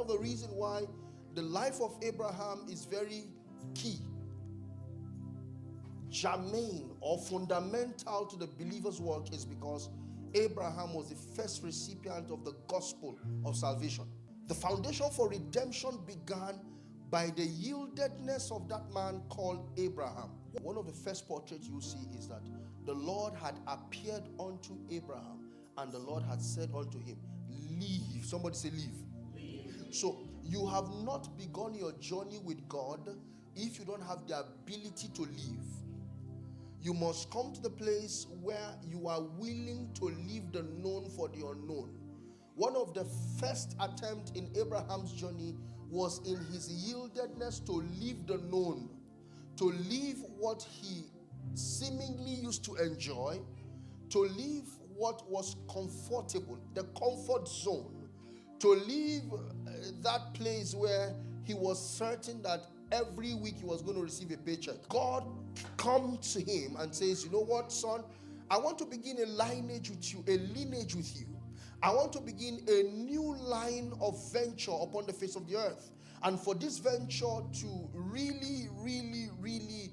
of the reasons why the life of Abraham is very key, germane or fundamental to the believer's work, is because Abraham was the first recipient of the gospel of salvation. The foundation for redemption began by the yieldedness of that man called Abraham. One of the first portraits you see is that the Lord had appeared unto Abraham, and the Lord had said unto him, leave. Somebody say leave. So you have not begun your journey with God if you don't have the ability to leave. You must come to the place where you are willing to leave the known for the unknown. One of the first attempts in Abraham's journey was in his yieldedness to leave the known, to leave what he seemingly used to enjoy, to leave what was comfortable, the comfort zone, to leave that place where he was certain that every week he was going to receive a paycheck. God comes to him and says, you know what, son, I want to begin a lineage with you, a lineage with you. I want to begin a new line of venture upon the face of the earth. And for this venture to really, really, really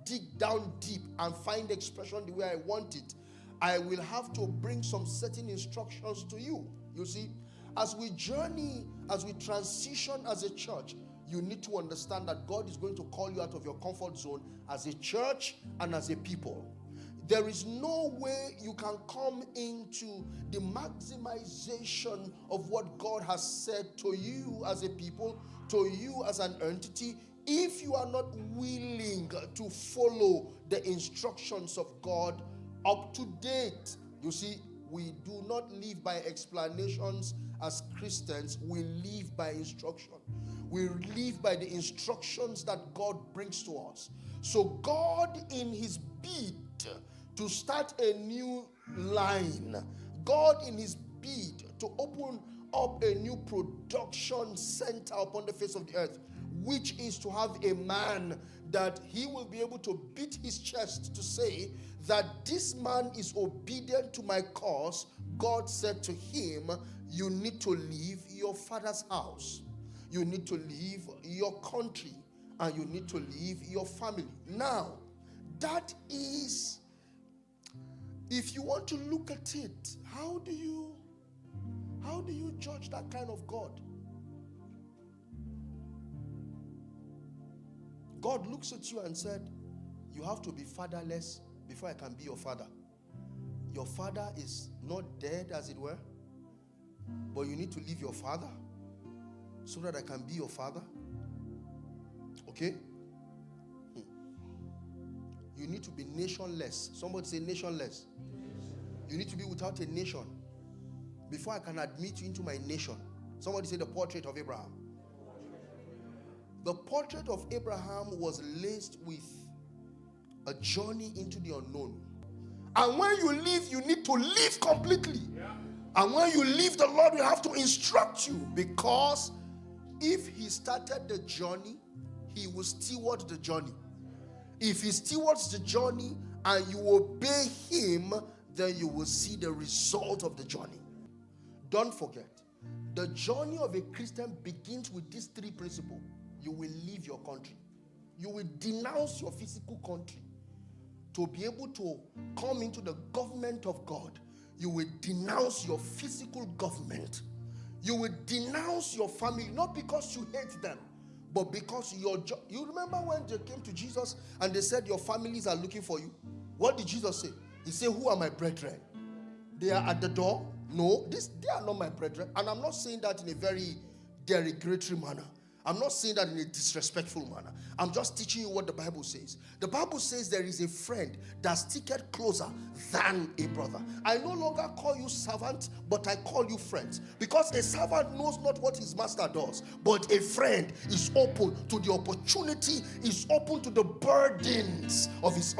dig down deep and find expression the way I want it, I will have to bring some certain instructions to you. You see, as we journey, as we transition as a church, you need to understand that God is going to call you out of your comfort zone as a church and as a people. There is no way you can come into the maximization of what God has said to you as a people, to you as an entity, if you are not willing to follow the instructions of God up to date. You see, we do not live by explanations as Christians. We live by instruction. We live by the instructions that God brings to us. So God, in his bid to start a new line, God in his bid to open up a new production center upon the face of the earth, which is to have a man that he will be able to beat his chest to say that this man is obedient to my cause. God said to him, you need to leave your father's house, you need to leave your country, and you need to leave your family. Now, that is, if you want to look at it, how do you judge that kind of God? God looks at you and said, you have to be fatherless before I can be your father. Your father is not dead, as it were, but you need to leave your father so that I can be your father. Okay? You need to be nationless. Somebody say nationless. You need to be without a nation before I can admit you into my nation. Somebody say the portrait of Abraham. The portrait of Abraham was laced with a journey into the unknown. And when you leave, you need to leave completely. Yeah. And when you leave, the Lord will have to instruct you, because if he started the journey, he will steward the journey. If he stewards the journey and you obey him, then you will see the result of the journey. Don't forget, the journey of a Christian begins with these three principles. You will leave your country. You will denounce your physical country to be able to come into the government of God. You will denounce your physical government. You will denounce your family, not because you hate them, but because you remember when they came to Jesus and they said your families are looking for you? What did Jesus say? He said, who are my brethren? They are at the door? No, they are not my brethren. And I'm not saying that in a very derogatory manner. I'm not saying that in a disrespectful manner. I'm just teaching you what the Bible says. The Bible says there is a friend that sticketh closer than a brother. I no longer call you servant, but I call you friends. Because a servant knows not what his master does, but a friend is open to the opportunity, is open to the burdens of his